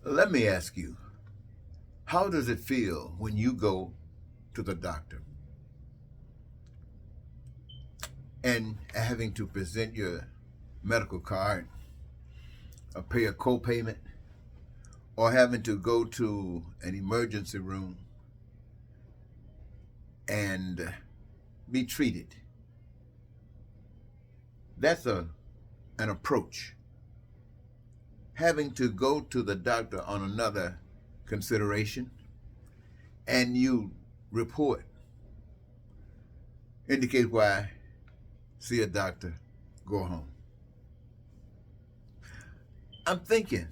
Let me ask you, how does it feel when you go to the doctor and having to present your medical card or pay a co-payment or having to go to an emergency room and be treated? That's an approach. Having to go to the doctor on another consideration and you report, indicate why, see a doctor, go home. I'm thinking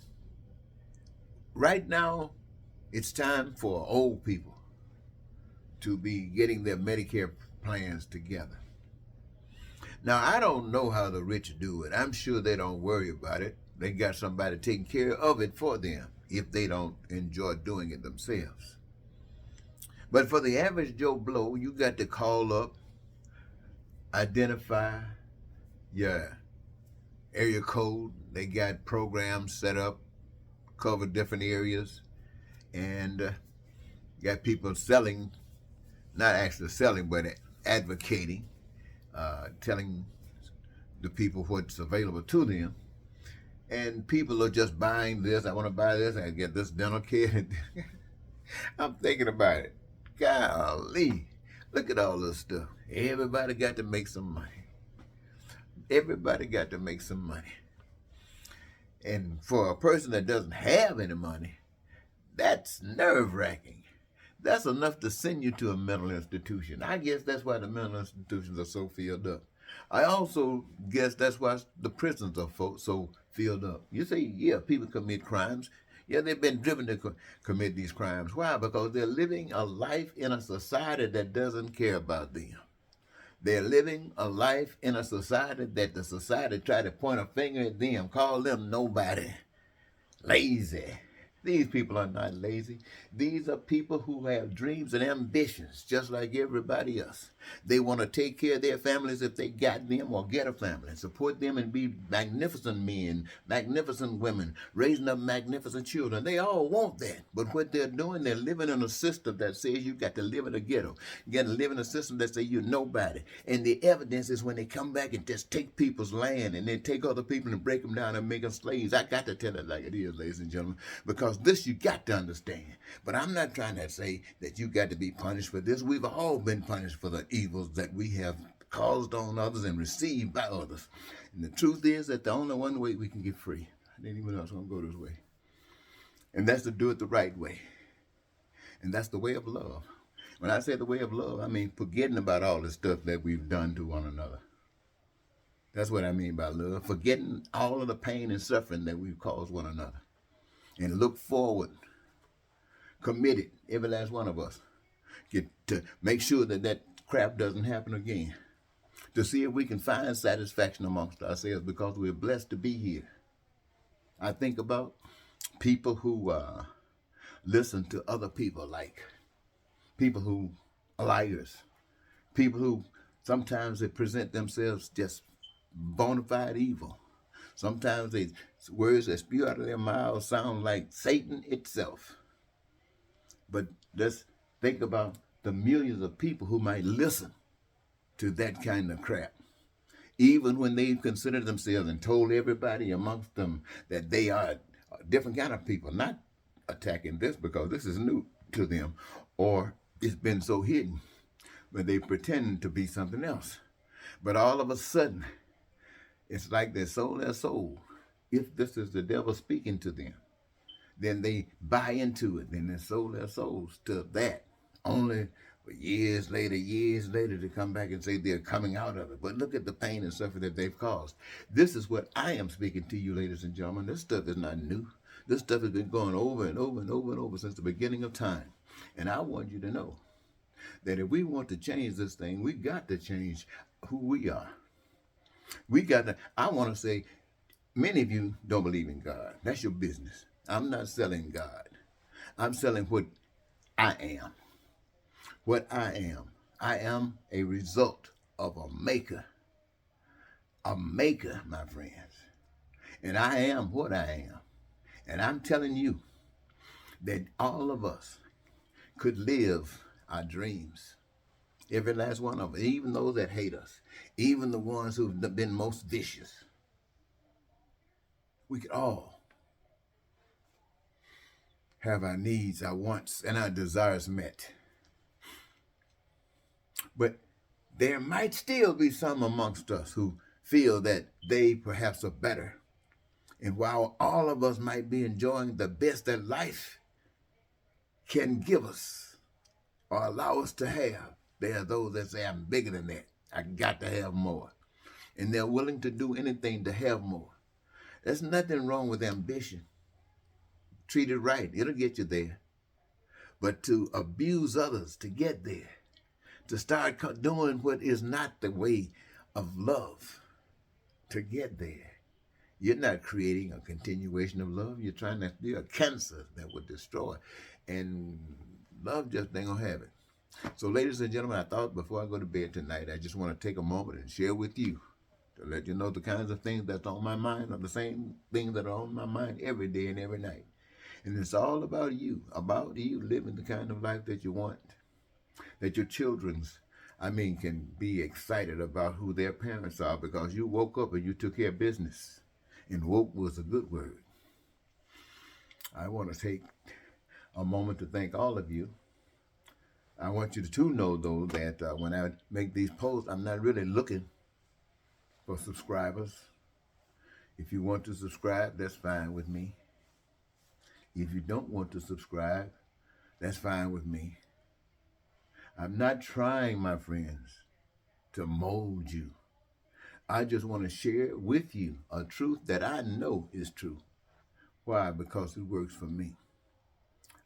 right now it's time for old people to be getting their Medicare plans together. Now, I don't know how the rich do it. I'm sure they don't worry about it. They got somebody taking care of it for them if they don't enjoy doing it themselves. But for the average Joe Blow, you got to call up, identify your area code. They got programs set up, cover different areas, and got people selling, not actually selling, but advocating, telling the people what's available to them. And people are just buying this. I want to buy this. I get this dental care. I'm thinking about it. Golly, look at all this stuff. Everybody got to make some money. Everybody got to make some money. And for a person that doesn't have any money, that's nerve wracking. That's enough to send you to a mental institution. I guess that's why the mental institutions are so filled up. I also guess that's why the prisons are so filled up. You say, yeah, people commit crimes. Yeah, they've been driven to commit these crimes. Why? Because they're living a life in a society that doesn't care about them. They're living a life in a society that the society try to point a finger at them, call them nobody, lazy. These people are not lazy. These are people who have dreams and ambitions, just like everybody else. They want to take care of their families if they got them, or get a family, support them and be magnificent men, magnificent women, raising up magnificent children. They all want that. But what they're doing, they're living in a system that says you got to live in a ghetto. You got to live in a system that says you're nobody. And the evidence is when they come back and just take people's land and then take other people and break them down and make them slaves. I got to tell it like it is, ladies and gentlemen, because this you got to understand. But I'm not trying to say that you got to be punished for this. We've all been punished for the evils that we have caused on others and received by others. And the truth is that the only one way we can get free, I didn't even know I was going to go this way, and that's to do it the right way. And that's the way of love. When I say the way of love, I mean forgetting about all the stuff that we've done to one another. That's what I mean by love. Forgetting all of the pain and suffering that we've caused one another. And look forward, committed, every last one of us, get to make sure that that crap doesn't happen again. To see if we can find satisfaction amongst ourselves because we're blessed to be here. I think about people who listen to other people, like people who are liars, people who sometimes they present themselves just bona fide evil. Sometimes they words that spew out of their mouths sound like Satan itself. But let's think about the millions of people who might listen to that kind of crap. Even when they consider themselves and told everybody amongst them that they are a different kind of people, not attacking this because this is new to them or it's been so hidden, but they pretend to be something else. But all of a sudden, it's like they sold their soul. If this is the devil speaking to them, then they buy into it, then they sold their souls to that. Only for years later to come back and say they're coming out of it. But look at the pain and suffering that they've caused. This is what I am speaking to you, ladies and gentlemen. This stuff is not new. This stuff has been going over and over and over and over since the beginning of time. And I want you to know that if we want to change this thing, we got to change who we are. We got to, I want to say, many of you don't believe in God. That's your business. I'm not selling God. I'm selling what I am. What I am. I am a result of a maker. A maker, my friends. And I am what I am. And I'm telling you, that all of us could live our dreams. Every last one of us, even those that hate us, even the ones who've been most vicious. We could all have our needs, our wants, and our desires met. But there might still be some amongst us who feel that they perhaps are better. And while all of us might be enjoying the best that life can give us or allow us to have, there are those that say, I'm bigger than that. I got to have more. And they're willing to do anything to have more. There's nothing wrong with ambition. Treat it right. It'll get you there. But to abuse others to get there, to start doing what is not the way of love to get there, you're not creating a continuation of love. You're trying to be a cancer that would destroy. And love just ain't going to have it. So, ladies and gentlemen, I thought before I go to bed tonight, I just want to take a moment and share with you to let you know the kinds of things that's on my mind are the same things that are on my mind every day and every night. And it's all about you living the kind of life that you want, that your children's, can be excited about who their parents are because you woke up and you took care of business. And woke was a good word. I want to take a moment to thank all of you. I want you to know, though, that when I make these posts, I'm not really looking for subscribers. If you want to subscribe, that's fine with me. If you don't want to subscribe, that's fine with me. I'm not trying, my friends, to mold you. I just want to share with you a truth that I know is true. Why? Because it works for me.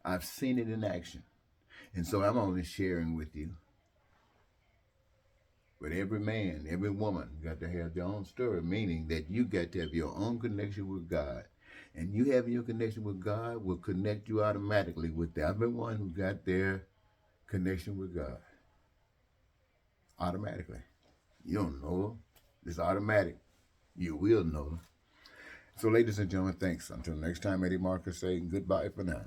I've seen it in action. And so I'm only sharing with you. But every man, every woman got to have their own story, meaning that you got to have your own connection with God. And you having your connection with God will connect you automatically with everyone who got their connection with God. Automatically. You don't know them. It's automatic. You will know them. So, ladies and gentlemen, thanks. Until next time, Eddie Marcus saying goodbye for now.